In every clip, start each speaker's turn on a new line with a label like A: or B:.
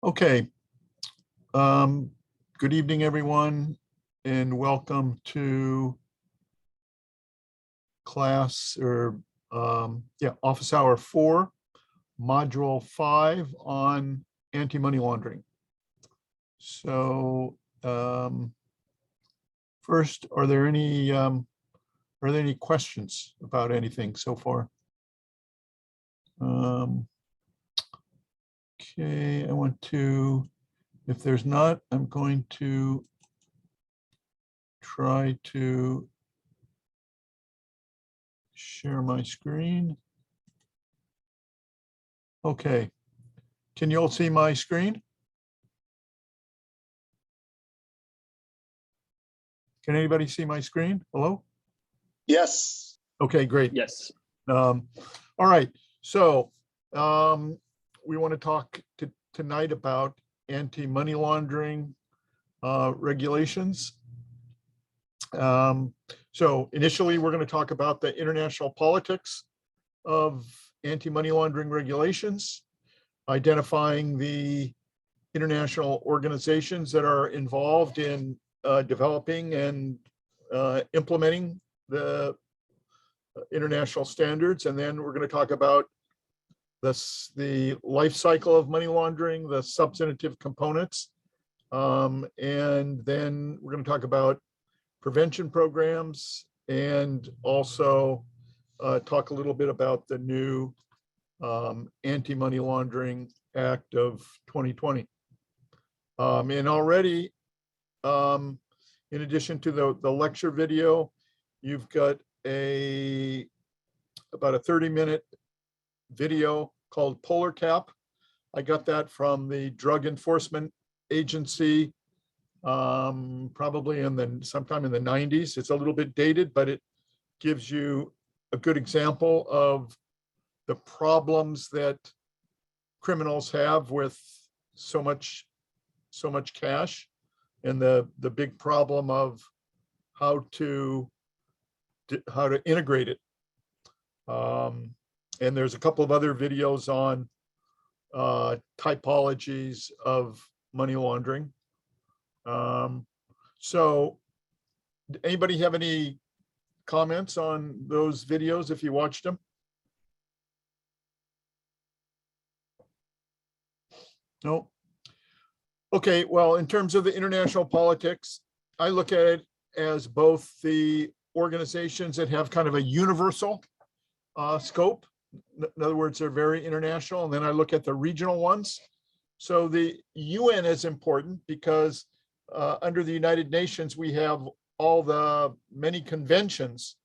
A: Okay. Good evening, everyone, and welcome to class or office hour 4, module 5 on anti-money laundering. So first, are there any questions about anything so far? Okay, I want to, if there's not, I'm going to try to share my screen. Okay, can you all see my screen? Can anybody see my screen? Hello?
B: Yes.
A: Okay, great.
C: Yes.
A: All right, so we want to talk tonight about anti-money laundering regulations. So initially, we're going to talk about the international politics of anti-money laundering regulations, identifying the international organizations that are involved in developing and implementing the international standards. And then we're going to talk about the life cycle of money laundering, the substantive components. And then we're going to talk about prevention programs and also talk a little bit about the new Anti-Money Laundering Act of 2020. And already, in addition to the lecture video, you've got about a 30-minute video called Polar Cap. I got that from the Drug Enforcement Agency, probably sometime in the 90s. It's a little bit dated, but it gives you a good example of the problems that criminals have with so much cash, and the big problem of how to integrate it. And there's a couple of other videos on typologies of money laundering. So anybody have any comments on those videos if you watched them? No? Okay, well, in terms of the international politics, I look at it as both the organizations that have kind of a universal scope. In other words, they're very international. And then I look at the regional ones. So the UN is important because under the United Nations, we have all the many conventions,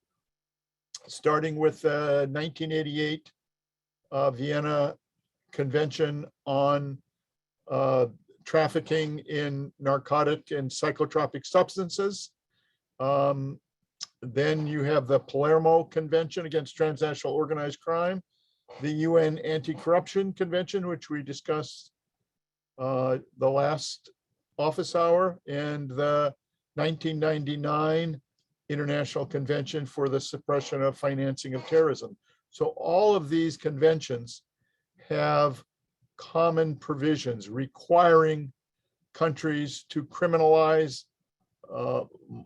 A: starting with the 1988 Vienna Convention on trafficking in narcotic and psychotropic substances. Then you have the Palermo Convention against transnational organized crime, the UN Anti-Corruption Convention, which we discussed the last office hour, and the 1999 International Convention for the Suppression of Financing of Terrorism. So all of these conventions have common provisions requiring countries to criminalize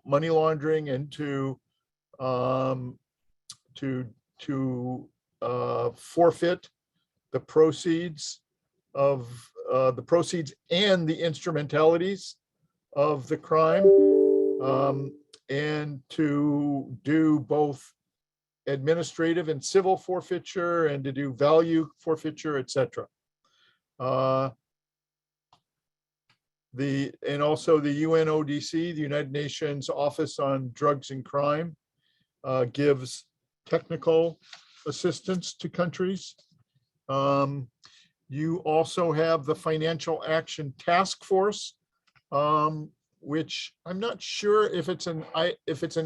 A: money laundering and to forfeit the proceeds and the instrumentalities of the crime, and to do both administrative and civil forfeiture, and to do value forfeiture, etc. And also the UNODC, the United Nations Office on Drugs and Crime, gives technical assistance to countries. You also have the Financial Action Task Force, which I'm not sure if it's an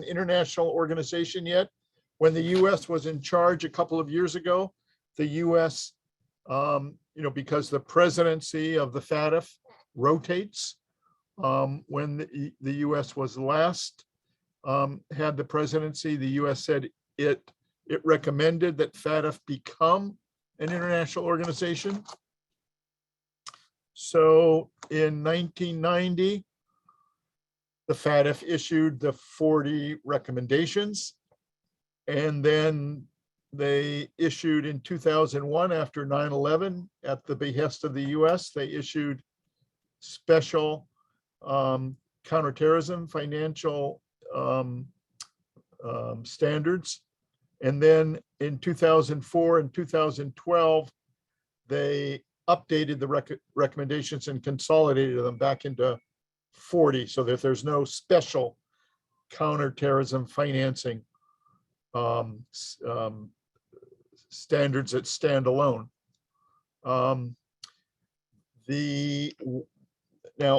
A: international organization yet. When the U.S. was in charge a couple of years ago, the U.S., because the presidency of the FATF rotates. When the U.S. was last had the presidency, the U.S. said it recommended that FATF become an international organization. So So in 1990, the FATF issued the 40 recommendations. And then they issued in 2001, after 9/11, at the behest of the US, they issued special counterterrorism financial standards. And then in 2004 and 2012, they updated the recommendations and consolidated them back into 40, so that there's no special counterterrorism financing standards that stand alone. Now,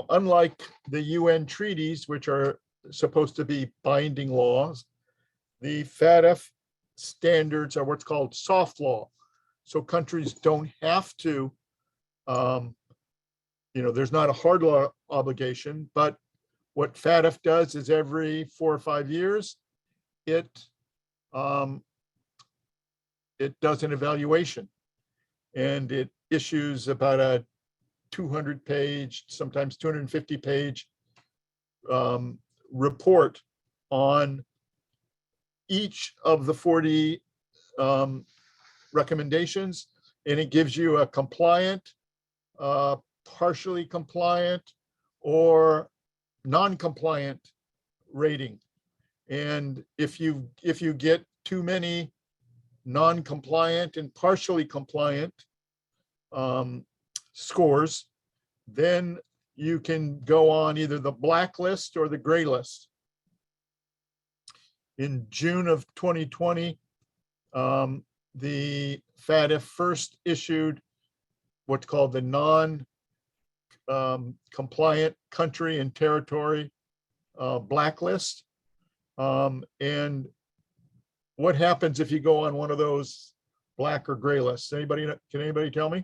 A: unlike the UN treaties, which are supposed to be binding laws, the FATF standards are what's called soft law. So countries don't have to, there's not a hard law obligation, but what FATF does is every 4 or 5 years, it does an evaluation, and it issues about a 200-page, sometimes 250-page report on each of the 40 recommendations, and it gives you a compliant, partially compliant, or non-compliant rating. And if you get too many non-compliant and partially compliant scores, then you can go on either the blacklist or the gray list. In June of 2020, the FATF first issued what's called the non-compliant country and territory blacklist. And what happens if you go on one of those black or gray lists? Can anybody tell me?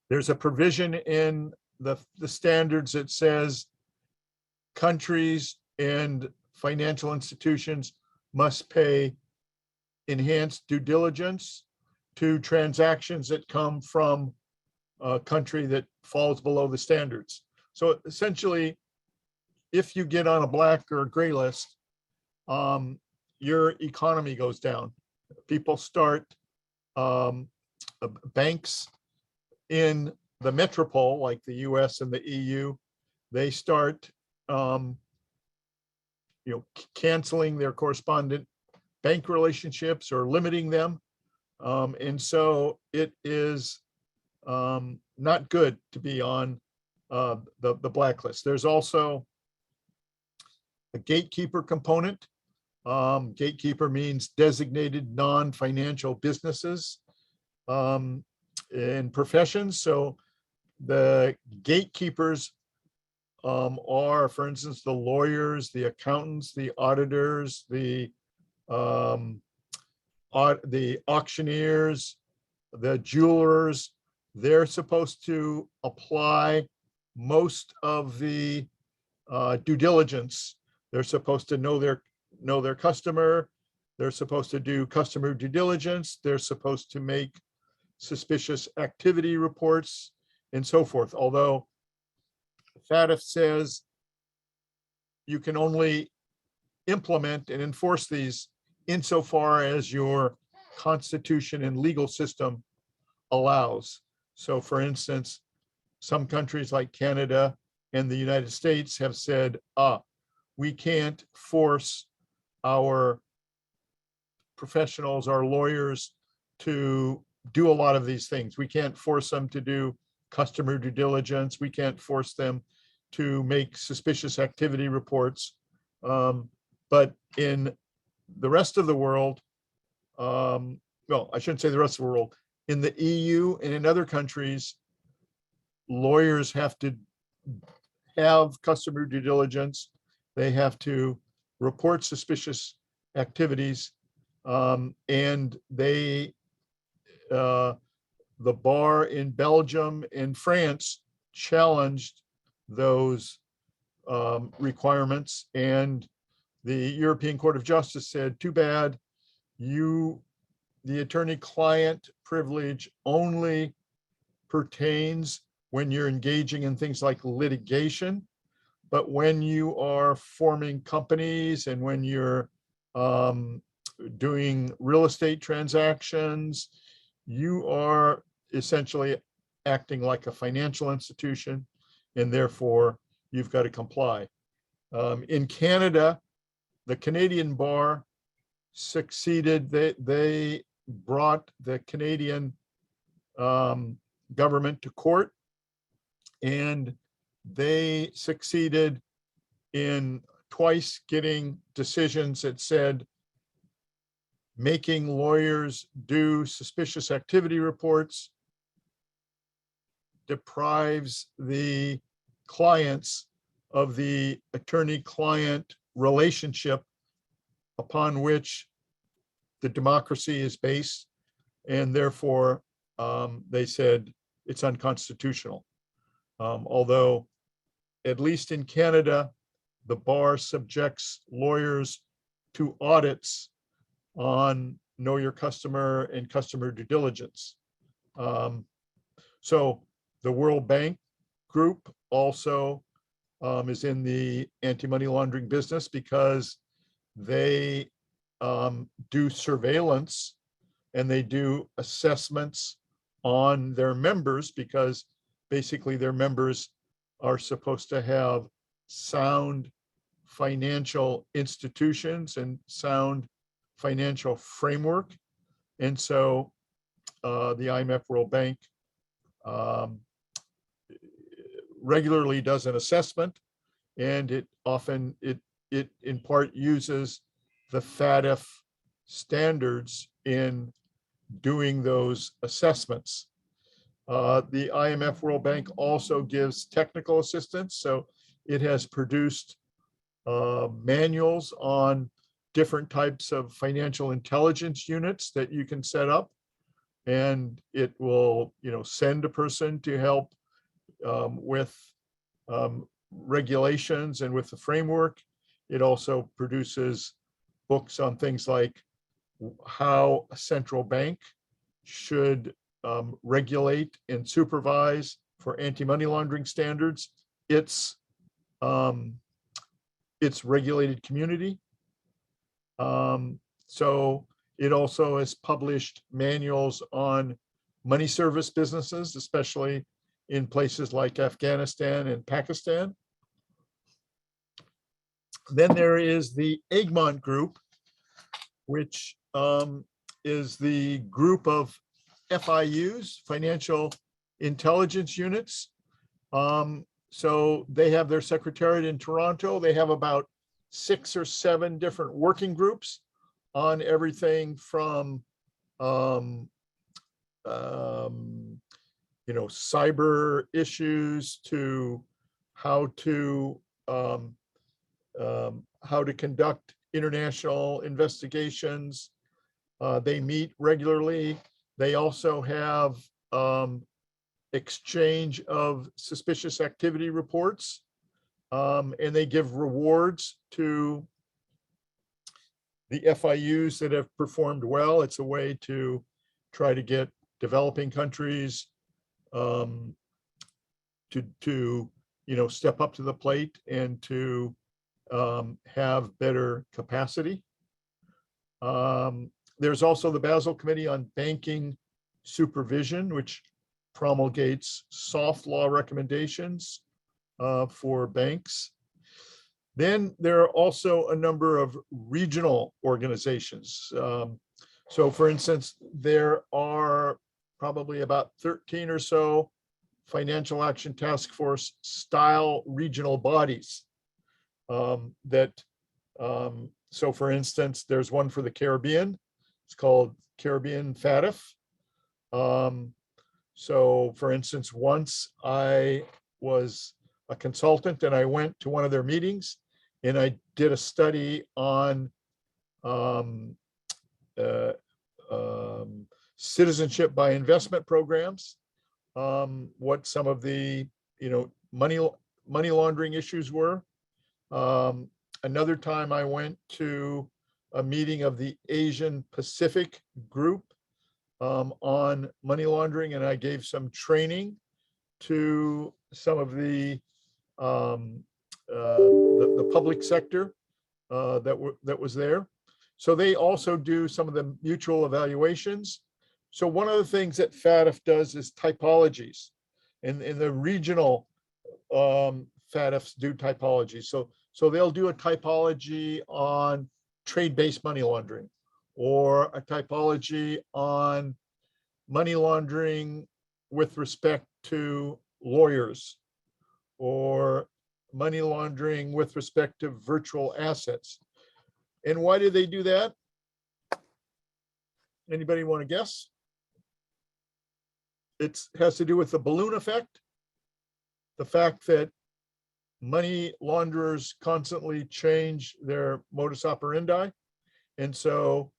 A: There's a provision in the standards that says countries and financial institutions must pay enhanced due diligence to transactions that come from a country that falls below the standards. So essentially, if you get on a black or a gray list, your economy goes down. People start, banks in the metropole, like the US and the EU, they start canceling their correspondent bank relationships or limiting them. And so it is not good to be on the blacklist. There's also a gatekeeper component. Gatekeeper means designated non-financial businesses and professions. So the gatekeepers are, for instance, the lawyers, the accountants, the auditors, the auctioneers, the jewelers. They're supposed to apply most of the due diligence. They're supposed to know their customer. They're supposed to do customer due diligence. They're supposed to make suspicious activity reports and so forth. Although FATF says you can only implement and enforce these insofar as your constitution and legal system allows. So for instance, some countries like Canada and the United States have said, we can't force our professionals, our lawyers, to do a lot of these things. We can't force them to do customer due diligence. We can't force them to make suspicious activity reports. But in the rest of the world, well, I shouldn't say the rest of the world, in the EU and in other countries, lawyers have to have customer due diligence. They have to report suspicious activities, and they, the bar in Belgium and France challenged those requirements, and the European Court of Justice said, too bad, you the attorney-client privilege only pertains when you're engaging in things like litigation. But when you are forming companies and when you're doing real estate transactions, you are essentially acting like a financial institution, and therefore you've got to comply. In Canada, the Canadian bar succeeded. They brought the Canadian government to court, and they succeeded in twice getting decisions that said making lawyers do suspicious activity reports deprives the clients of the attorney-client relationship upon which the democracy is based, and therefore they said it's unconstitutional. Although, at least in Canada, the bar subjects lawyers to audits on know your customer and customer due diligence. So the World Bank Group also is in the anti-money laundering business because they do surveillance and they do assessments on their members, because basically their members are supposed to have sound financial institutions and sound financial framework. And so the IMF World Bank regularly does an assessment, and it often it in part uses the FATF standards in doing those assessments. The IMF World Bank also gives technical assistance, so it has produced manuals on different types of financial intelligence units that you can set up, and it will, send a person to help with regulations and with the framework. It also produces books on things like how a central bank should regulate and supervise for anti-money laundering standards its regulated community. So it also has published manuals on money service businesses, especially in places like Afghanistan and Pakistan. Then there is the Egmont Group, which is the group of FIUs, financial intelligence units. So they have their secretariat in Toronto. They have about 6 or 7 different working groups on everything from cyber issues to how to conduct international investigations. They meet regularly. They also have exchange of suspicious activity reports, and they give rewards to the FIUs that have performed well. It's a way to try to get developing countries to step up to the plate and to have better capacity. There's also the Basel Committee on Banking Supervision, which promulgates soft law recommendations for banks. Then there are also a number of regional organizations. So for instance, there are probably about 13 or so Financial Action Task Force style regional bodies so for instance, there's one for the Caribbean. It's called Caribbean FATF. So for instance, once I was a consultant and I went to one of their meetings and I did a study on citizenship by investment programs, what some of the money laundering issues were. Another time I went to a meeting of the Asian Pacific Group on money laundering, and I gave some training to some of the public sector that was there. So they also do some of the mutual evaluations. So one of the things that FATF does is typologies, and in the regional FATFs do typology. So they'll do a typology on trade-based money laundering, or a typology on money laundering with respect to lawyers, or money laundering with respect to virtual assets. And why do they do that? Anybody want to guess? It has to do with the balloon effect, the fact that money launderers constantly change their modus operandi. And so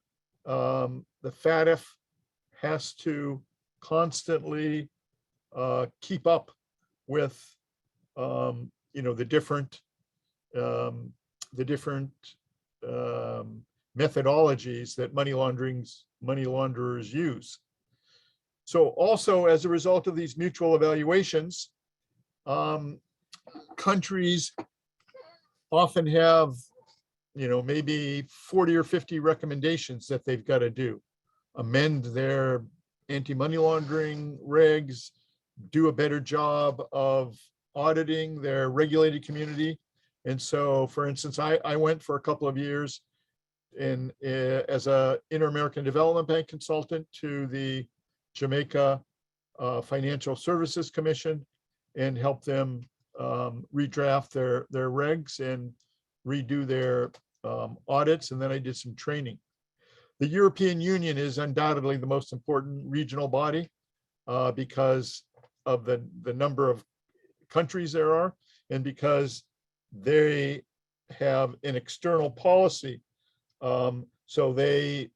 A: the FATF has to constantly keep up with the different methodologies that money launderers use. So also, as a result of these mutual evaluations, countries often have, maybe 40 or 50 recommendations that they've got to do. Amend their anti-money laundering regs, do a better job of auditing their regulated community. And so, for instance, I went for a couple of years as a Inter-American Development Bank consultant to the Jamaica Financial Services Commission, and helped them redraft their regs and redo their audits. And then I did some training. The European Union is undoubtedly the most important regional body because of the number of countries there are, and because they have an external policy. So they're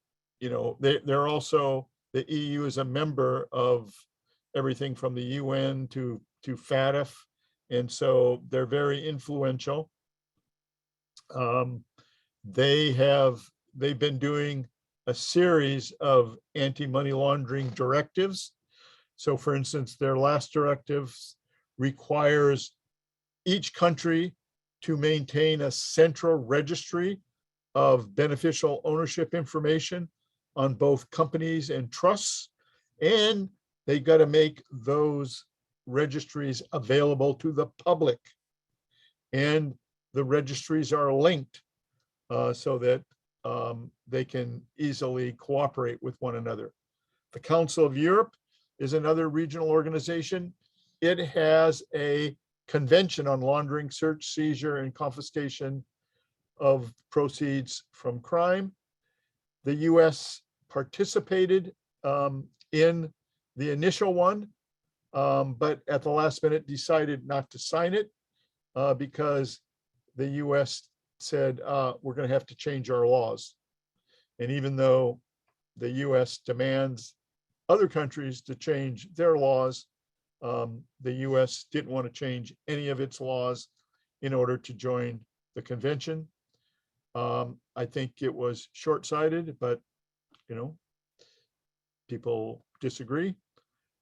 A: also, the EU is a member of everything from the UN to FATF, and so they're very influential. They've been doing a series of anti-money laundering directives. So for instance, their last directives requires each country to maintain a central registry of beneficial ownership information on both companies and trusts, and they got to make those registries available to the public. And the registries are linked so that they can easily cooperate with one another. The Council of Europe is another regional organization. It has a convention on laundering, search, seizure, and confiscation of proceeds from crime. The US participated in the initial one, but at the last minute decided not to sign it because the US said, we're going to have to change our laws. And even though the US demands other countries to change their laws, the US didn't want to change any of its laws in order to join the convention. I think it was short-sighted, but people disagree.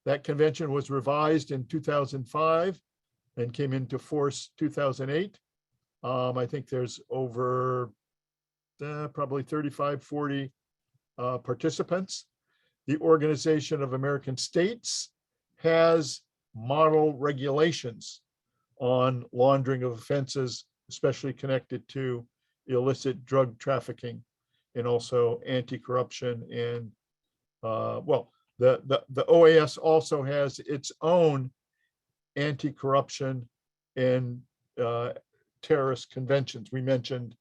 A: That convention was revised in 2005 and came into force 2008. I think there's over probably 35, 40 participants. The Organization of American States has model regulations on laundering of offenses, especially connected to illicit drug trafficking, and also anti-corruption. And the OAS also has its own anti-corruption and terrorist conventions. We mentioned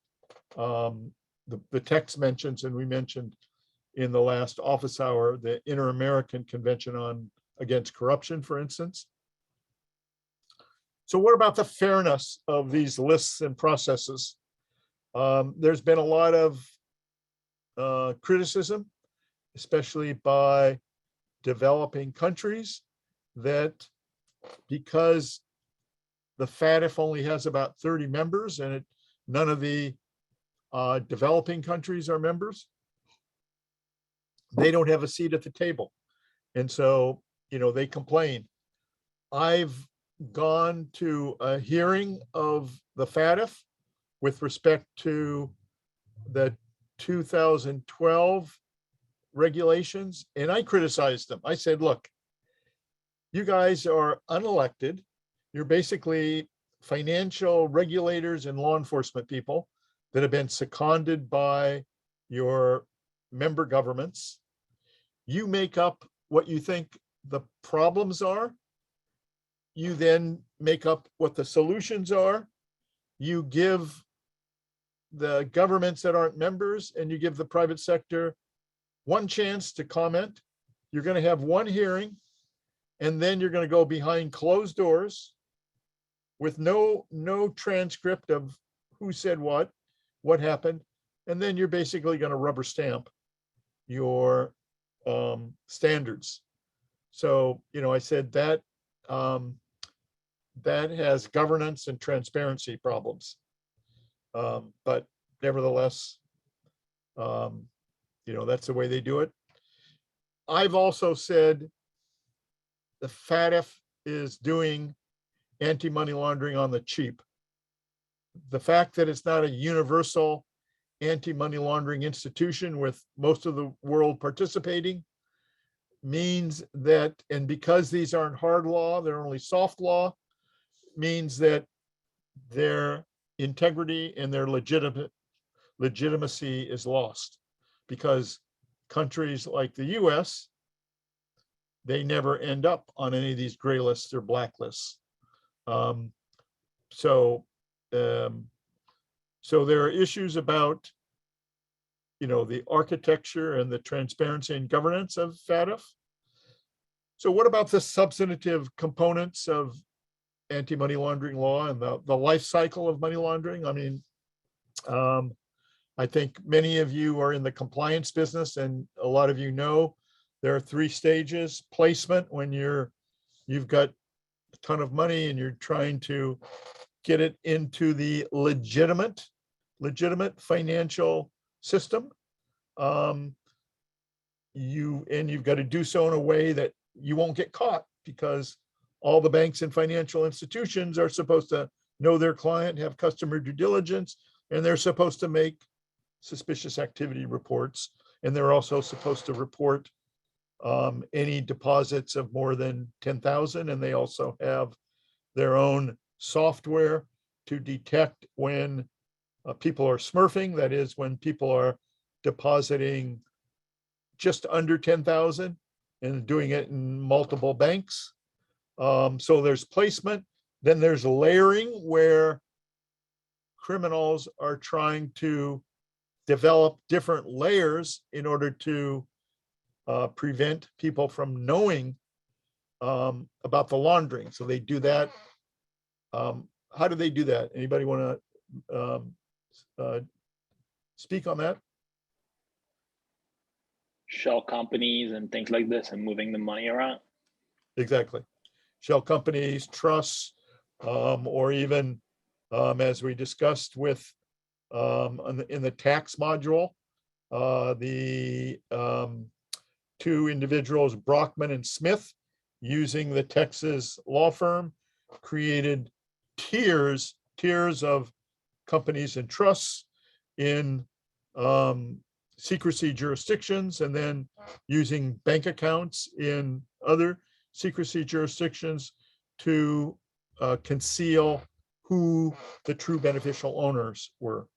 A: the text mentions, and we mentioned in the last office hour the Inter-American Convention against Corruption, for instance. So what about the fairness of these lists and processes? There's been a lot of criticism, especially by developing countries, that because the FATF only has about 30 members and none of the developing countries are members, they don't have a seat at the table. And so, they complain. I've gone to a hearing of the FATF with respect to the 2012 regulations, and I criticized them. I said, look, you guys are unelected. You're basically financial regulators and law enforcement people that have been seconded by your member governments. You make up what you think the problems are. You then make up what the solutions are. You give the governments that aren't members and you give the private sector one chance to comment. You're going to have one hearing, and then you're going to go behind closed doors with no transcript of who said what happened. And then you're basically going to rubber stamp your standards. So, I said that that has governance and transparency problems. But nevertheless, that's the way they do it. I've also said the FATF is doing anti-money laundering on the cheap. The fact that it's not a universal anti-money laundering institution with most of the world participating means that, and because these aren't hard law, they're only soft law, means that their integrity and their legitimacy is lost, because countries like the US, they never end up on any of these gray lists or blacklists. So there are issues about, the architecture and the transparency and governance of FATF. So what about the substantive components of anti-money laundering law and the life cycle of money laundering? I mean, I think many of you are in the compliance business, and a lot of you know there are 3 stages. Placement, when you've got a ton of money and you're trying to get it into the legitimate financial system. You've got to do so in a way that you won't get caught, because all the banks and financial institutions are supposed to know their client, have customer due diligence, and they're supposed to make suspicious activity reports. And they're also supposed to report any deposits of more than 10,000. And they also have their own software to detect when people are smurfing. That is, when people are depositing just under 10,000 and doing it in multiple banks. So there's placement. Then there's layering, where criminals are trying to develop different layers in order to prevent people from knowing about the laundering. So they do that. How do they do that? Anybody want to speak on that?
C: Shell companies and things like this, and moving the money around.
A: Exactly. Shell companies, trusts, or even as we discussed with in the tax module, the 2 individuals, Brockman and Smith, using the Texas law firm, created tiers of companies and trusts in secrecy jurisdictions, and then using bank accounts in other secrecy jurisdictions to conceal who the true beneficial owners were.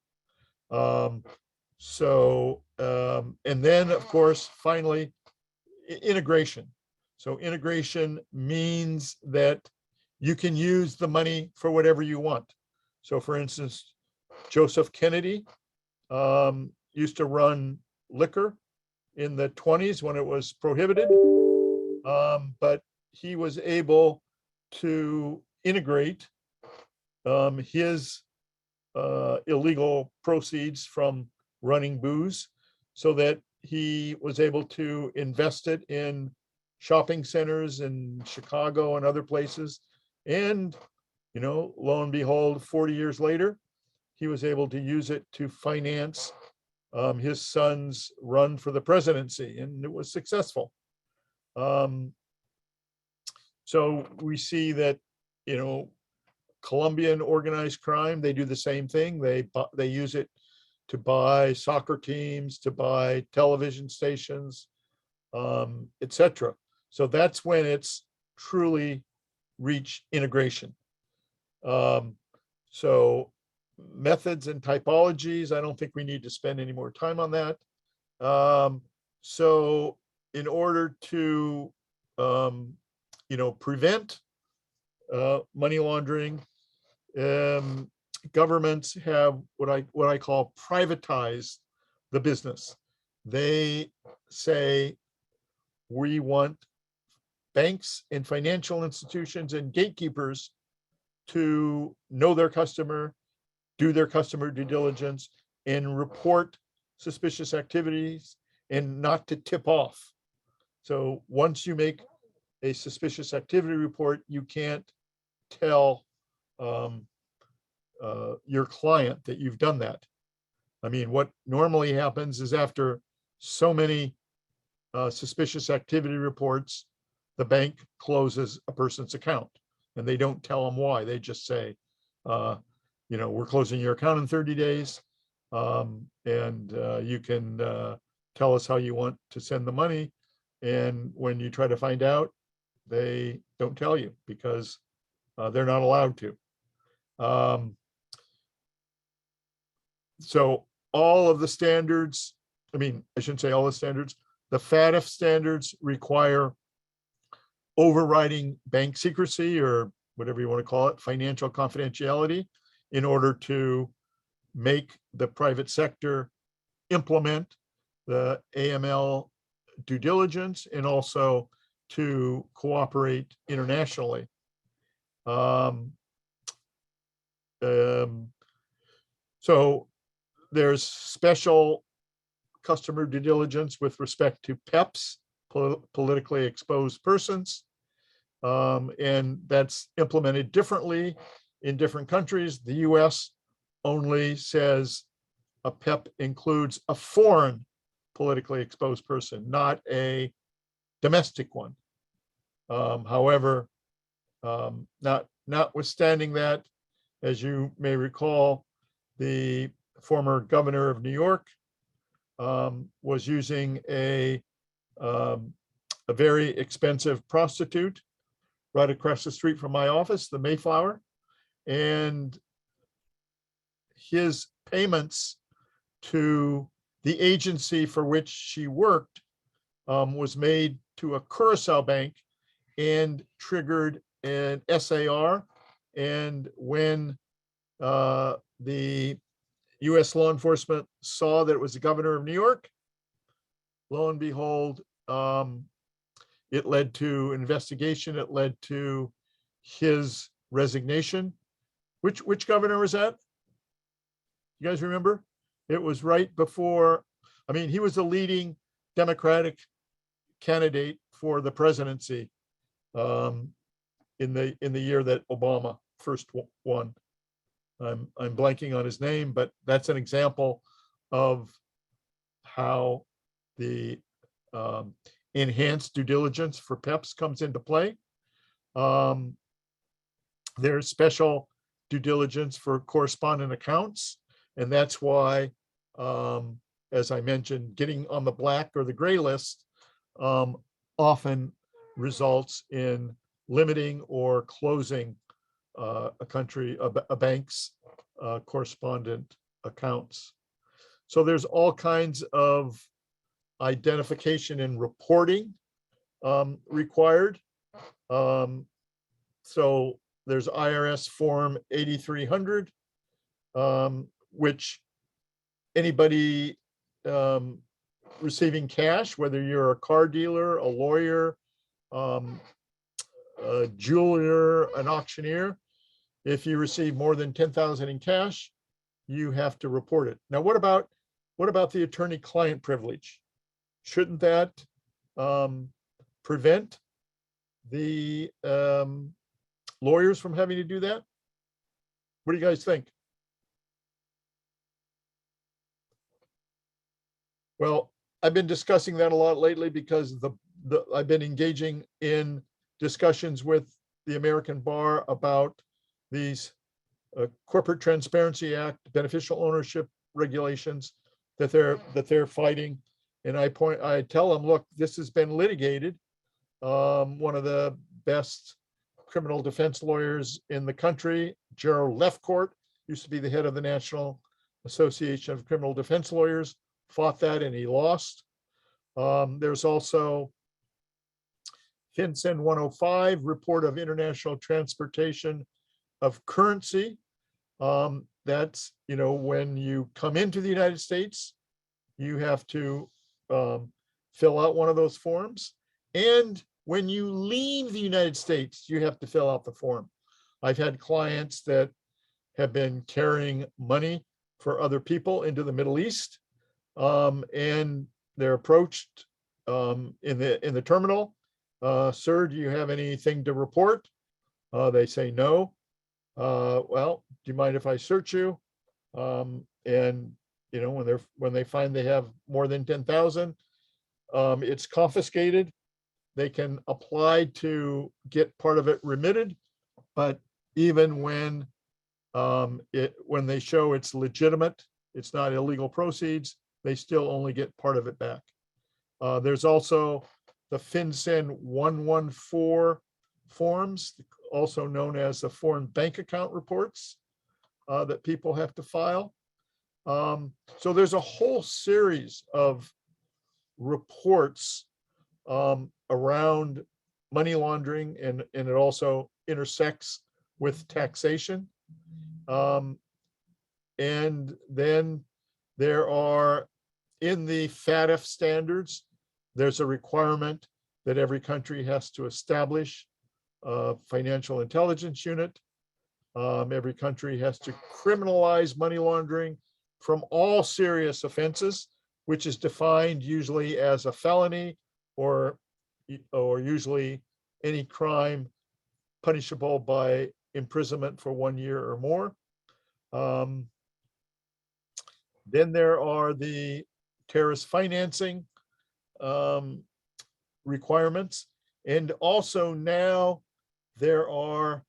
A: And then, of course, finally, integration. So integration means that you can use the money for whatever you want. So for instance, Joseph Kennedy used to run liquor in the 20s when it was prohibited, but he was able to integrate his illegal proceeds from running booze, so that he was able to invest it in shopping centers in Chicago and other places. And, lo and behold, 40 years later, he was able to use it to finance his son's run for the presidency, and it was successful. So we see that, Colombian organized crime, they do the same thing. They use it to buy soccer teams, to buy television stations, etc. So that's when it's truly reached integration. So methods and typologies, I don't think we need to spend any more time on that. So in order to, prevent money laundering, governments have what I call privatized the business. They say, we want banks and financial institutions and gatekeepers to know their customer, do their customer due diligence, and report suspicious activities, and not to tip off. So once you make a suspicious activity report, you can't tell your client that you've done that. I mean, what normally happens is after so many suspicious activity reports, the bank closes a person's account, and they don't tell them why. They just say, we're closing your account in 30 days, and you can tell us how you want to send the money. And when you try to find out, they don't tell you because they're not allowed to. So all of the standards, I shouldn't say all the standards, the FATF standards require overriding bank secrecy, or whatever you want to call it, financial confidentiality, in order to make the private sector implement the AML due diligence, and also to cooperate internationally. So there's special customer due diligence with respect to PEPs, politically exposed persons. And that's implemented differently in different countries. The US only says a PEP includes a foreign politically exposed person, not a domestic one. However, notwithstanding that, as you may recall, the former governor of New York was using a very expensive prostitute right across the street from my office, the Mayflower, and his payments to the agency for which she worked was made to a Curacao bank and triggered an SAR. And when the US law enforcement saw that it was the governor of New York, lo and behold, it led to investigation. It led to his resignation. Which governor was that? You guys remember? It was right before, he was the leading Democratic candidate for the presidency in the year that Obama first won. I'm blanking on his name, but that's an example of how the enhanced due diligence for PEPs comes into play. There's special due diligence for correspondent accounts, and that's why, as I mentioned, getting on the black or the gray list often results in limiting or closing a bank's correspondent accounts. So there's all kinds of identification and reporting required. So there's IRS Form 8300, which anybody receiving cash, whether you're a car dealer, a lawyer, a jeweler, an auctioneer, if you receive more than 10,000 in cash, you have to report it. Now, what about the attorney-client privilege? Shouldn't that prevent the lawyers from having to do that? What do you guys think? Well, I've been discussing that a lot lately because I've been engaging in discussions with the American Bar about these Corporate Transparency Act, beneficial ownership regulations that they're fighting. And I tell them, look, this has been litigated. One of the best criminal defense lawyers in the country, Gerald Lefcourt, used to be the head of the National Association of Criminal Defense Lawyers, fought that and he lost. There's also FinCEN 105, Report of International Transportation of Currency. That's, when you come into the United States, you have to fill out one of those forms. And when you leave the United States, you have to fill out the form. I've had clients that have been carrying money for other people into the Middle East. And they're approached in the terminal. Sir, do you have anything to report? They say no. Well, do you mind if I search you? And when they find they have more than 10,000, it's confiscated. They can apply to get part of it remitted, but even when they show it's legitimate, it's not illegal proceeds, they still only get part of it back. There's also the FinCEN 114 forms, also known as the foreign bank account reports that people have to file. So there's a whole series of reports around money laundering, and it also intersects with taxation. And then there are, in the FATF standards, there's a requirement that every country has to establish a financial intelligence unit. Every country has to criminalize money laundering from all serious offenses, which is defined usually as a felony or usually any crime punishable by imprisonment for 1 year or more. Then there are the terrorist financing requirements. And also now there are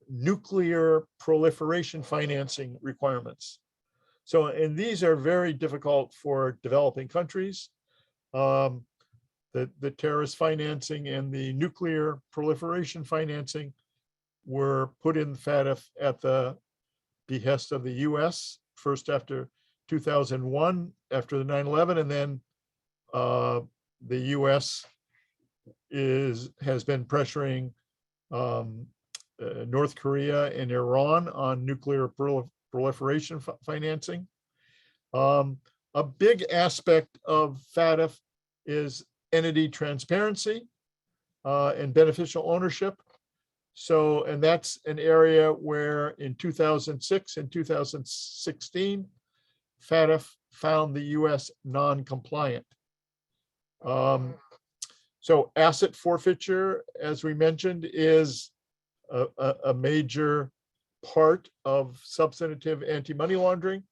A: nuclear proliferation financing requirements. So, and these are very difficult for developing countries. The terrorist financing and the nuclear proliferation financing were put in FATF at the behest of the US, first after 2001, after the 9/11, and then the US has been pressuring North Korea and Iran on nuclear proliferation financing. A big aspect of FATF is entity transparency and beneficial ownership. So, and that's an area where in 2006 and 2016, FATF found the US non-compliant. So asset forfeiture, as we mentioned, is a major part of substantive anti-money laundering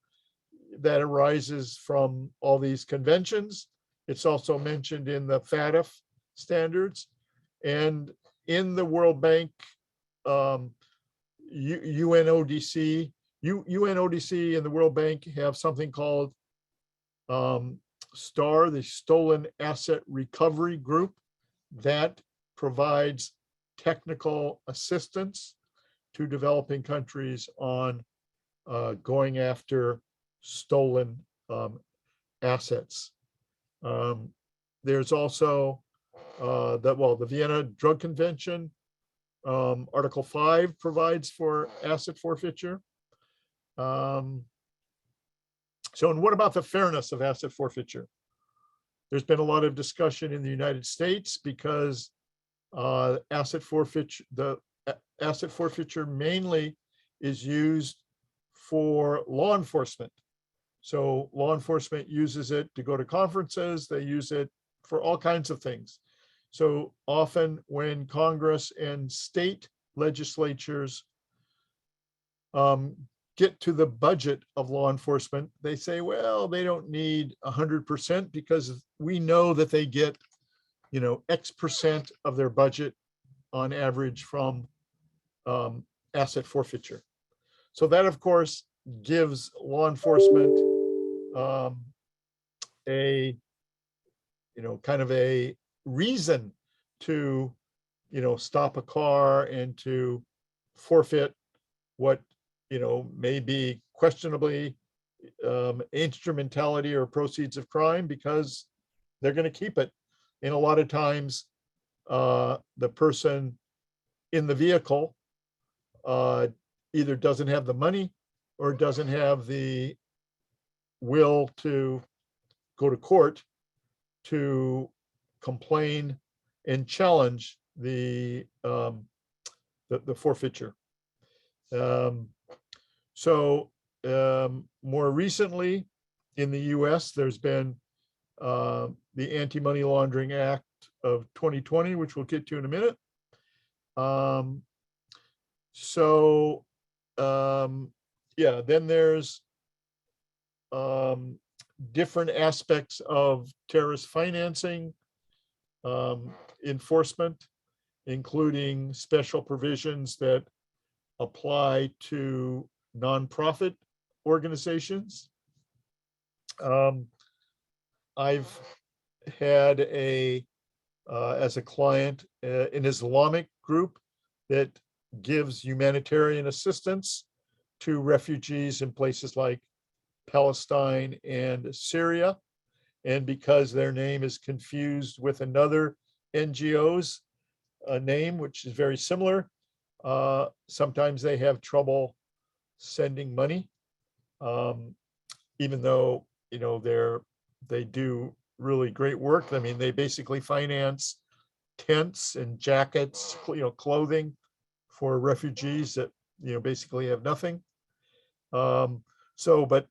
A: that arises from all these conventions. It's also mentioned in the FATF standards, and in the World Bank, UNODC and the World Bank have something called STAR, the Stolen Asset Recovery Group, that provides technical assistance to developing countries on going after stolen assets. There's also the Vienna Drug Convention, Article 5 provides for asset forfeiture. So, and what about the fairness of asset forfeiture? There's been a lot of discussion in the United States because asset forfeiture mainly is used for law enforcement. So law enforcement uses it to go to conferences. They use it for all kinds of things. So often when Congress and state legislatures get to the budget of law enforcement, they say, well, they don't need 100% because we know that they get, X% of their budget on average from asset forfeiture. So that, of course, gives law enforcement a, kind of a reason to, stop a car and to forfeit what, may be questionably instrumentality or proceeds of crime, because they're going to keep it. And a lot of times, the person in the vehicle either doesn't have the money or doesn't have the will to go to court to complain and challenge the forfeiture. More recently in the US, there's been the Anti-Money Laundering Act of 2020, which we'll get to in a minute. Then there's different aspects of terrorist financing enforcement, including special provisions that apply to nonprofit organizations. I've had as a client, an Islamic group that gives humanitarian assistance to refugees in places like Palestine and Syria. And because their name is confused with another NGO's name, which is very similar, sometimes they have trouble sending money, even though, they do really great work. I mean, they basically finance tents and jackets, clothing for refugees that, basically have nothing. But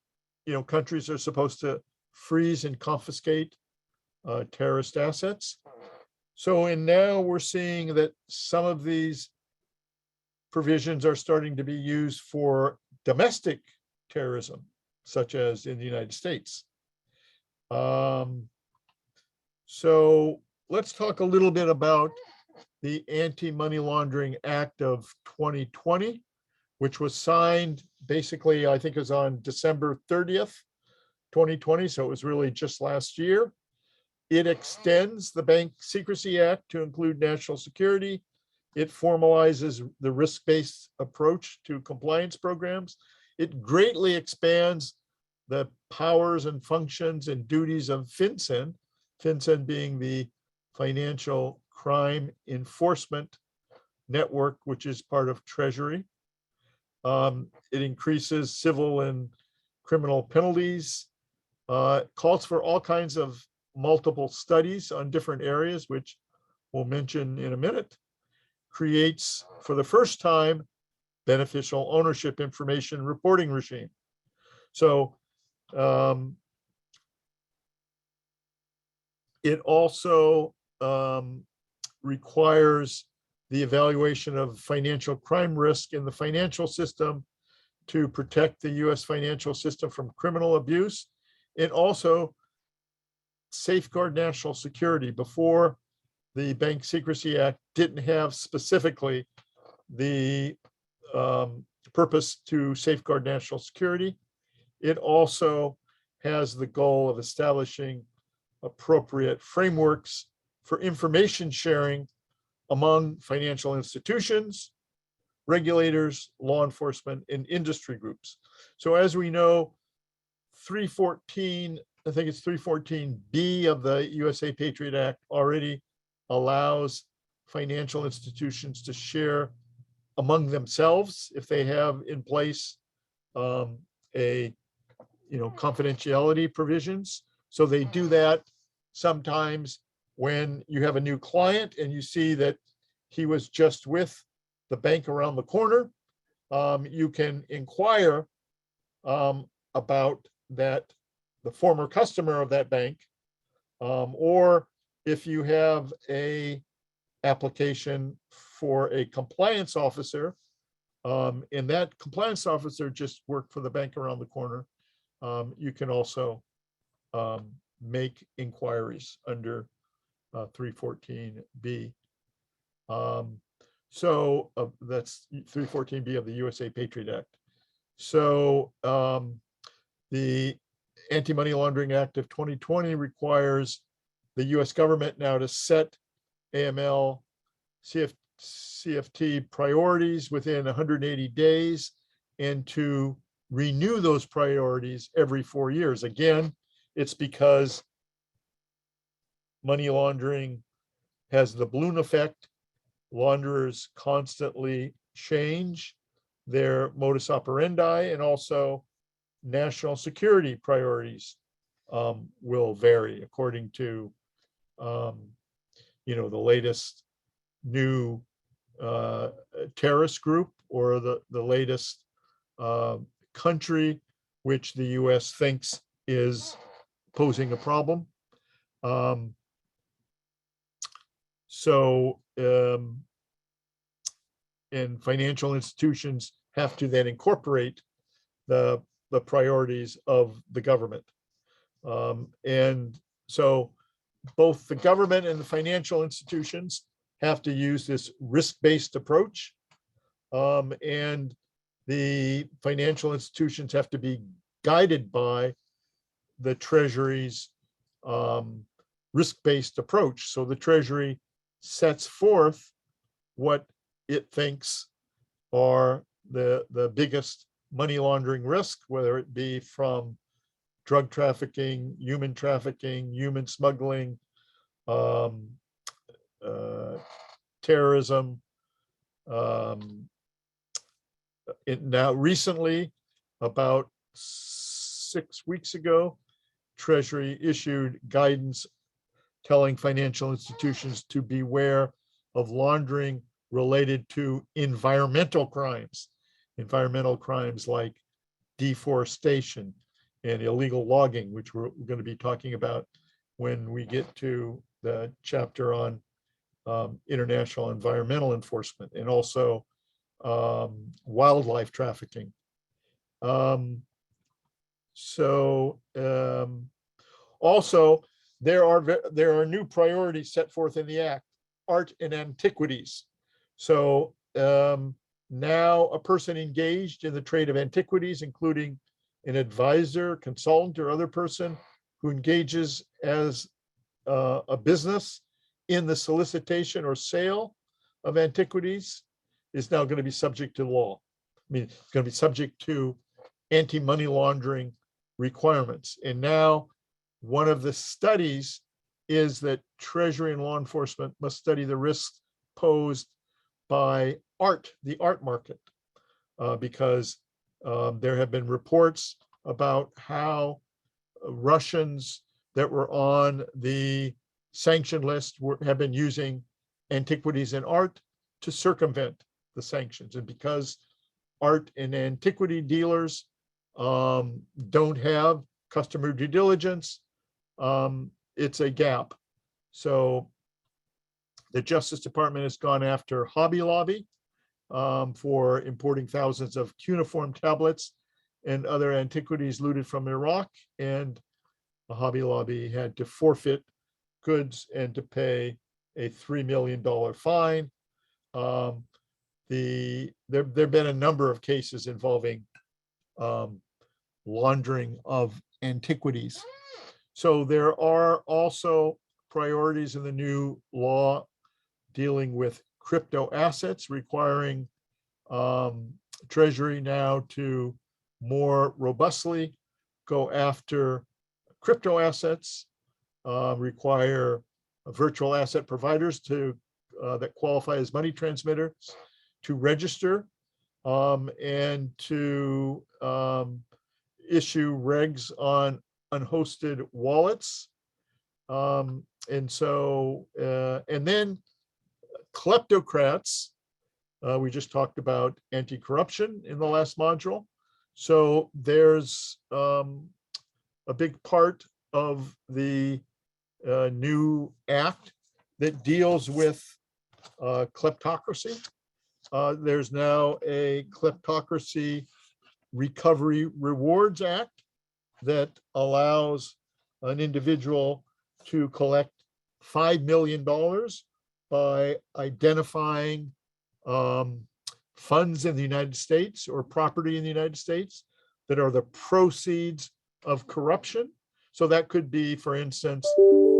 A: countries are supposed to freeze and confiscate terrorist assets. And now we're seeing that some of these provisions are starting to be used for domestic terrorism, such as in the United States. So let's talk a little bit about the Anti-Money Laundering Act of 2020, which was signed basically, I think it was on December 30th, 2020. So it was really just last year. It extends the Bank Secrecy Act to include national security. It formalizes the risk-based approach to compliance programs. It greatly expands the powers and functions and duties of FinCEN, FinCEN being the Financial Crime Enforcement Network, which is part of Treasury. It increases civil and criminal penalties, calls for all kinds of multiple studies on different areas, which we'll mention in a minute, creates for the first time beneficial ownership information reporting regime. So it also requires the evaluation of financial crime risk in the financial system to protect the US financial system from criminal abuse. It also safeguard national security. Before, the Bank Secrecy Act didn't have specifically the purpose to safeguard national security. It also has the goal of establishing appropriate frameworks for information sharing among financial institutions, regulators, law enforcement, and industry groups. So as we know, 314, I think it's 314B of the USA Patriot Act already allows financial institutions to share among themselves if they have in place confidentiality provisions. So they do that sometimes when you have a new client and you see that he was just with the bank around the corner. You can inquire about that, the former customer of that bank, or if you have a application for a compliance officer And that compliance officer just worked for the bank around the corner. You can also make inquiries under 314B. So that's 314B of the USA Patriot Act. So the Anti-Money Laundering Act of 2020 requires the US government now to set AML CFT priorities within 180 days and to renew those priorities every 4 years. Again, it's because money laundering has the balloon effect. Launderers constantly change their modus operandi, and also national security priorities will vary according to the latest new terrorist group or the latest country which the US thinks is posing a problem. And financial institutions have to then incorporate the priorities of the government. And so both the government and the financial institutions have to use this risk-based approach. And the financial institutions have to be guided by the Treasury's risk-based approach. So the Treasury sets forth what it thinks are the biggest money laundering risk, whether it be from drug trafficking, human smuggling, terrorism. Now recently, about 6 weeks ago, Treasury issued guidance telling financial institutions to beware of laundering related to environmental crimes like deforestation and illegal logging, which we're going to be talking about when we get to the chapter on international environmental enforcement, and also wildlife trafficking. Also, there are new priorities set forth in the Act: art and antiquities. So now a person engaged in the trade of antiquities, including an advisor, consultant, or other person who engages as a business in the solicitation or sale of antiquities, is now going to be subject to law. I mean, it's going to be subject to anti-money laundering requirements. And now one of the studies is that Treasury and law enforcement must study the risks posed by the art market, because there have been reports about how Russians that were on the sanction list have been using antiquities and art to circumvent the sanctions. And because art and antiquity dealers don't have customer due diligence, it's a gap. So the Justice Department has gone after Hobby Lobby for importing thousands of cuneiform tablets and other antiquities looted from Iraq. And the Hobby Lobby had to forfeit goods and to pay a $3 million fine. There have been a number of cases involving laundering of antiquities. So there are also priorities in the new law dealing with crypto assets, requiring Treasury now to more robustly go after crypto assets, require virtual asset providers that qualify as money transmitters to register, and to issue regs on unhosted wallets. And then kleptocrats, we just talked about anti-corruption in the last module. So there's a big part of the new act that deals with kleptocracy. There's now a Kleptocracy Recovery Rewards Act that allows an individual to collect $5 million by identifying funds in the United States or property in the United States that are the proceeds of corruption. So that could be, for instance,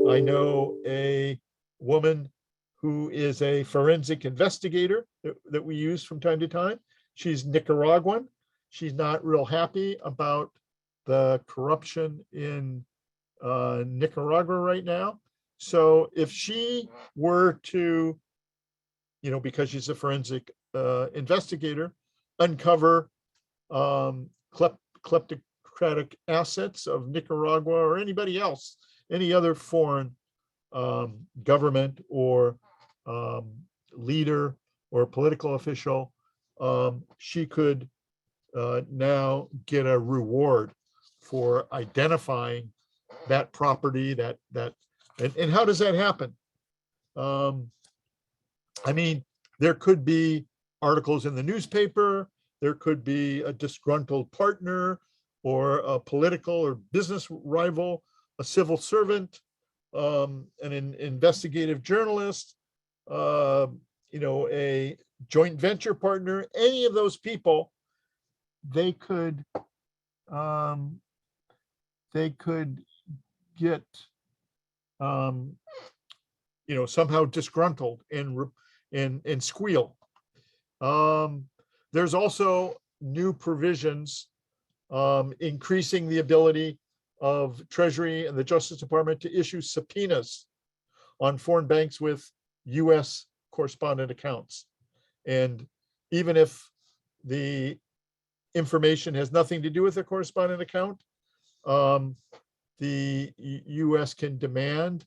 A: I know a woman who is a forensic investigator that we use from time to time. She's Nicaraguan. She's not real happy about the corruption in Nicaragua right now. So if she were to, because she's a forensic investigator, uncover kleptocratic assets of Nicaragua or anybody else, any other foreign government or leader or political official, she could now get a reward for identifying that property, and how does that happen? I mean, there could be articles in the newspaper, there could be a disgruntled partner or a political or business rival, a civil servant, an investigative journalist, a joint venture partner, any of those people, they could get somehow disgruntled and squeal. There's also new provisions increasing the ability of Treasury and the Justice Department to issue subpoenas on foreign banks with US correspondent accounts. And even if the information has nothing to do with a correspondent account, the US can demand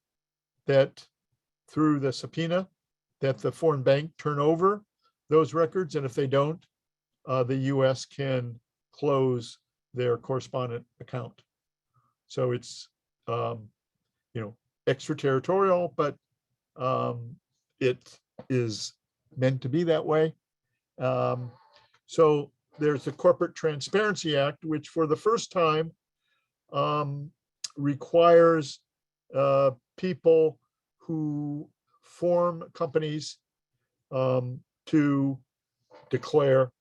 A: that through the subpoena that the foreign bank turn over those records. And if they don't, the US can close their correspondent account. So it's, extraterritorial, but it is meant to be that way. So there's the Corporate Transparency Act, which for the first time requires people who form companies to declare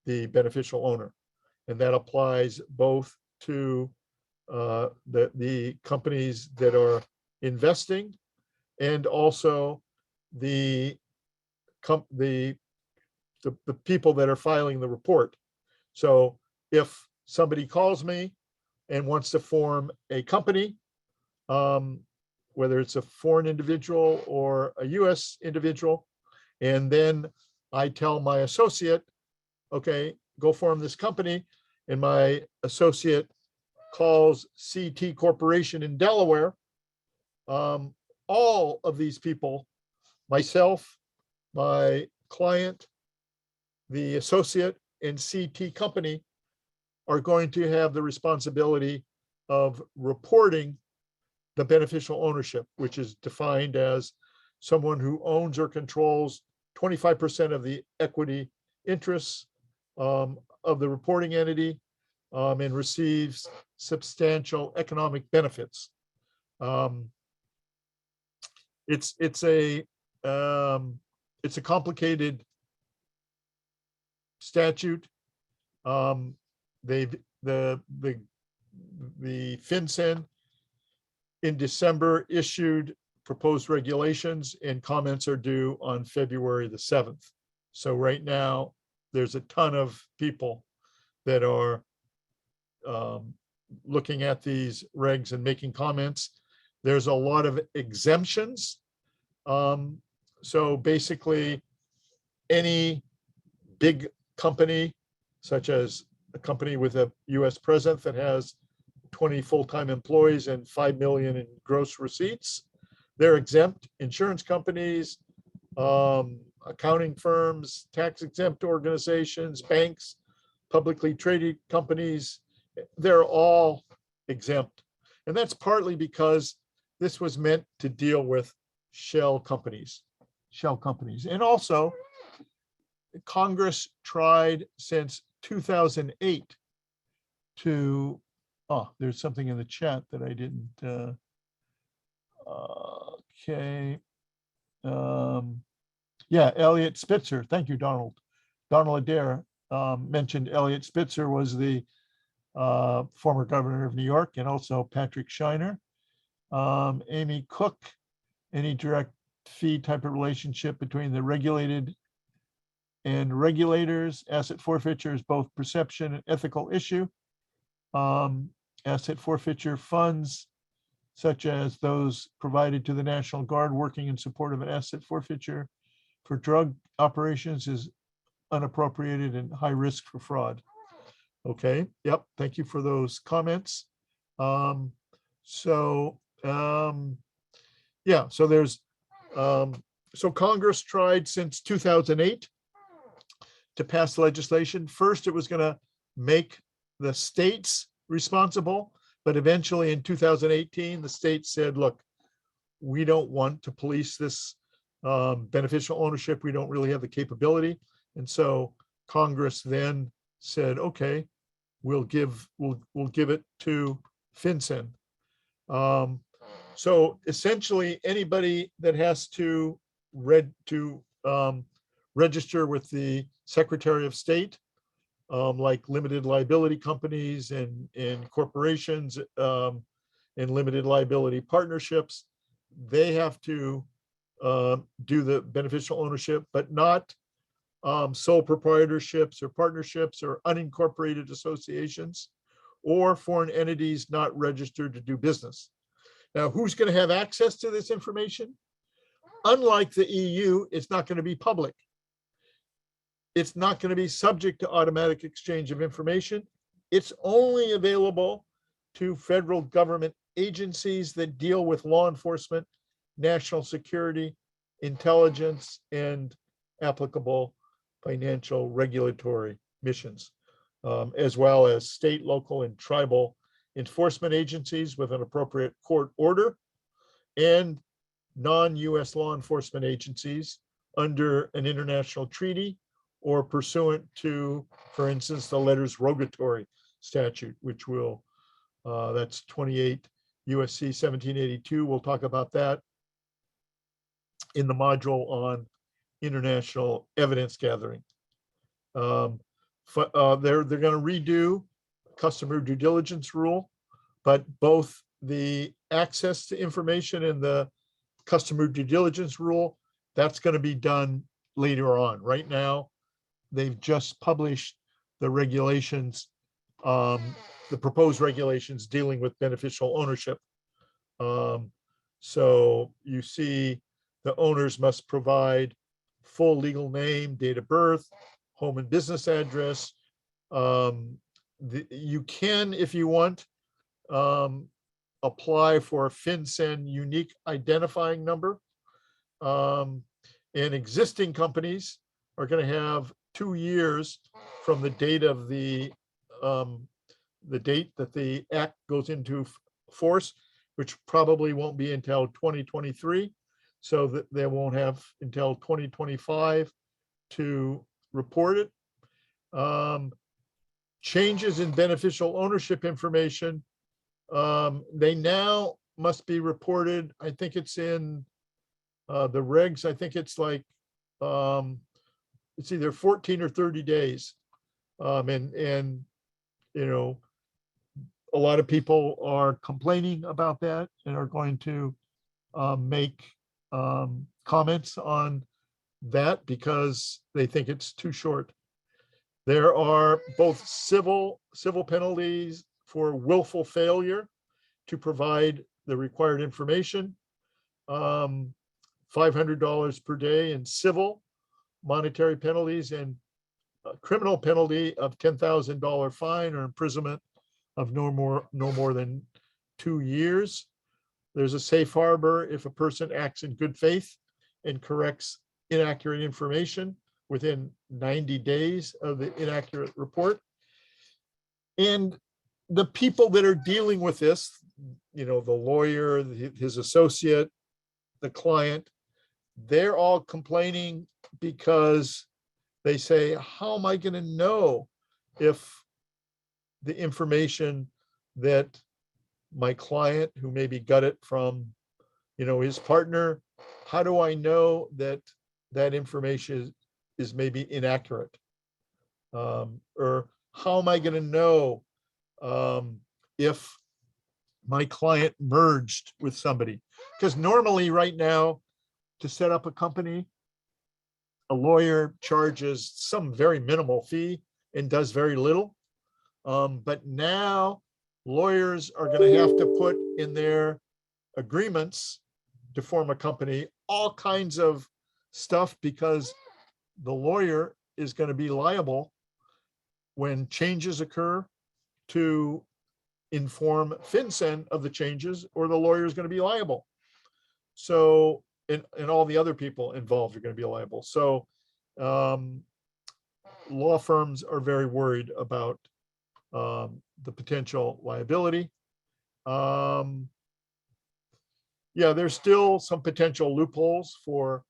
A: the beneficial owner. And that applies both to the companies that are investing and also the people that are filing the report. So if somebody calls me and wants to form a company, whether it's a foreign individual or a US individual, and then I tell my associate, okay, go form this company, and my associate calls CT Corporation in Delaware, all of these people, myself, my client, the associate, and CT company are going to have the responsibility of reporting the beneficial ownership, which is defined as someone who owns or controls 25% of the equity interests of the reporting entity and receives substantial economic benefits. It's a complicated statute. The FinCEN in December issued proposed regulations, and comments are due on February the 7th. So right now, there's a ton of people that are looking at these regs and making comments. There's a lot of exemptions. So basically, any big company, such as a company with a US president that has 20 full-time employees and 5 million in gross receipts, they're exempt. Insurance companies, accounting firms, tax exempt organizations, banks, publicly traded companies, they're all exempt. And that's partly because this was meant to deal with shell companies. And also, Congress tried since 2008 to, there's something in the chat that I didn't, okay. Yeah, Elliot Spitzer. Thank you, Donald. Donald Adair mentioned Elliot Spitzer was the former governor of New York, and also Patrick Scheiner. Amy Cook, any direct fee type of relationship between the regulated and regulators. Asset forfeiture is both perception and ethical issue. Asset forfeiture funds, such as those provided to the National Guard working in support of an asset forfeiture for drug operations, is unappropriated and high risk for fraud. Okay, yep, thank you for those comments. Yeah, so there's, so Congress tried since 2008 to pass legislation. First, it was gonna make the states responsible, but eventually in 2018, the state said, look, we don't want to police this beneficial ownership. We don't really have the capability. And so Congress then said, okay, we'll give it to FinCEN. So essentially, anybody that has to register with the Secretary of State, like limited liability companies and corporations and limited liability partnerships, they have to do the beneficial ownership, but not sole proprietorships or partnerships or unincorporated associations or foreign entities not registered to do business. Now, who's going to have access to this information? Unlike the EU, it's not going to be public. It's not going to be subject to automatic exchange of information. It's only available to federal government agencies that deal with law enforcement, national security, intelligence, and applicable financial regulatory missions, as well as state, local, and tribal enforcement agencies with an appropriate court order, and non-US law enforcement agencies under an international treaty or pursuant to, for instance, the letters rogatory statute, which will, that's 28 USC 1782. We'll talk about that in the module on international evidence gathering. They're going to redo customer due diligence rule, but both the access to information and the customer due diligence rule, that's going to be done later on. Right now, they've just published the regulations, the proposed regulations dealing with beneficial ownership. So you see the owners must provide full legal name, date of birth, home and business address. You can, if you want, apply for a FinCEN unique identifying number. And existing companies are going to have 2 years from the date of the date that the act goes into force, which probably won't be until 2023. So that they won't have until 2025 to report it. Changes in beneficial ownership information, they now must be reported. I think it's in the regs. I think it's like, it's either 14 or 30 days. And you know, a lot of people are complaining about that and are going to make comments on that because they think it's too short. There are both civil penalties for willful failure to provide the required information, $500 per day, and civil monetary penalties, and a criminal penalty of $10,000 fine or imprisonment of no more than 2 years. There's a safe harbor if a person acts in good faith and corrects inaccurate information within 90 days of the inaccurate report. And the people that are dealing with this, you know, the lawyer, his associate, the client, they're all complaining because they say, how am I going to know if the information that my client, who maybe got it from, his partner, how do I know that that information is maybe inaccurate? Or how am I going to know if my client merged with somebody? Because normally right now, to set up a company, a lawyer charges some very minimal fee and does very little. But now lawyers are going to have to put in their agreements to form a company all kinds of stuff, because the lawyer is going to be liable when changes occur to inform FinCEN of the changes, or the lawyer is going to be liable. So, and all the other people involved are going to be liable. So law firms are very worried about the potential liability. Yeah, there's still some potential loopholes for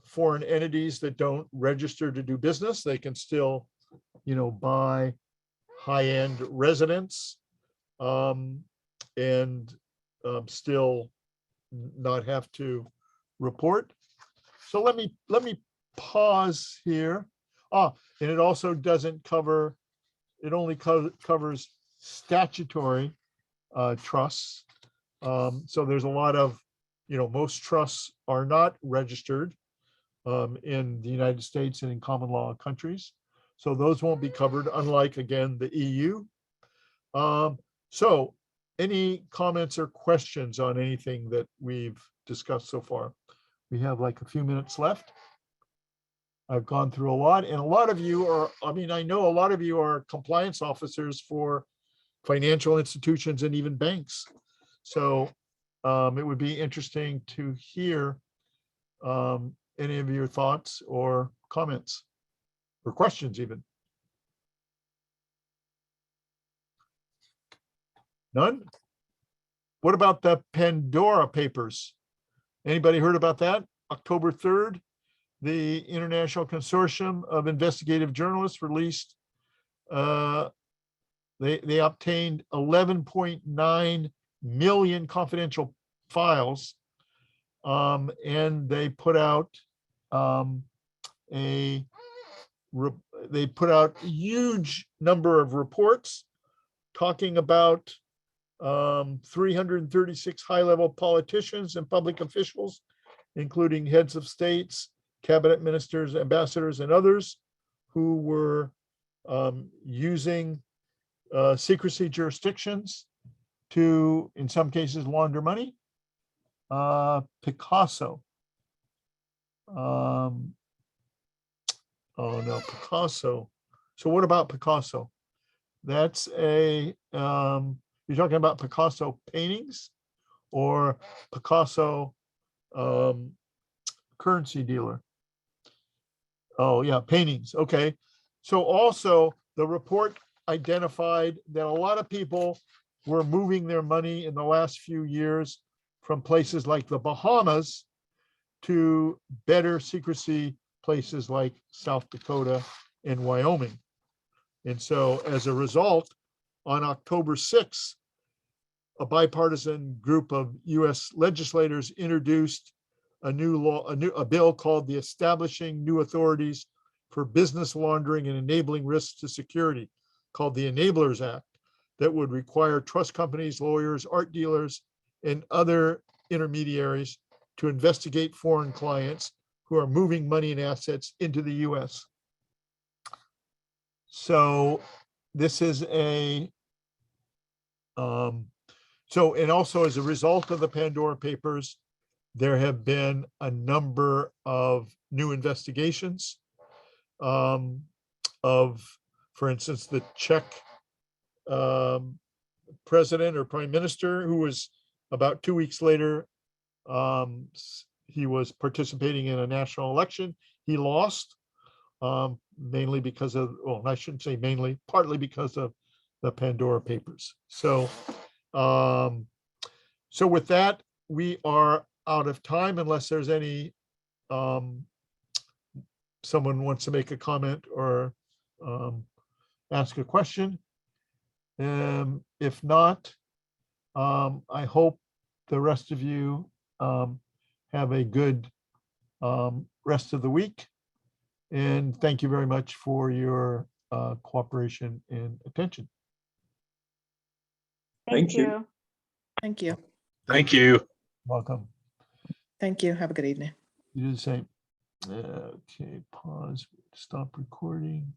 A: foreign entities that don't register to do business. They can still, buy high-end residence and still not have to report. So let me pause here. And it also doesn't cover, it only covers statutory trusts. So there's a lot of, most trusts are not registered in the United States and in common law countries. So those won't be covered, unlike, again, the EU. So any comments or questions on anything that we've discussed so far? We have like a few minutes left. I've gone through a lot, and a lot of you are, I know a lot of you are compliance officers for financial institutions and even banks. So it would be interesting to hear any of your thoughts or comments or questions even. None? What about the Pandora Papers? Anybody heard about that? October 3rd, the International Consortium of Investigative Journalists released, they obtained 11.9 million confidential files, and they put out a huge number of reports talking about 336 high-level politicians and public officials, including heads of states, cabinet ministers, ambassadors, and others who were using secrecy jurisdictions to, in some cases, launder money. Picasso. Oh no, Picasso. So what about Picasso? That's a, you're talking about Picasso paintings or Picasso currency dealer? Oh yeah, paintings. Okay. So also the report identified that a lot of people were moving their money in the last few years from places like the Bahamas to better secrecy places like South Dakota and Wyoming. And so as a result, on October 6th, a bipartisan group of US legislators introduced a bill called the Establishing New Authorities for Business Laundering and Enabling Risks to Security, called the Enablers Act, that would require trust companies, lawyers, art dealers, and other intermediaries to investigate foreign clients who are moving money and assets into the US. So this is a, and also as a result of the Pandora Papers, there have been a number of new investigations of, for instance, the Czech president or prime minister, who was about 2 weeks later, he was participating in a national election. He lost, mainly because of, well, I shouldn't say mainly, partly because of the Pandora Papers. So, so with that, we are out of time unless there's any someone wants to make a comment or ask a question. If not, I hope the rest of you have a good rest of the week. And thank you very much for your cooperation and attention.
B: Thank you.
D: Thank you.
E: Thank you.
A: Welcome.
D: Thank you. Have a good evening.
A: You do the same. Okay, pause, stop recording.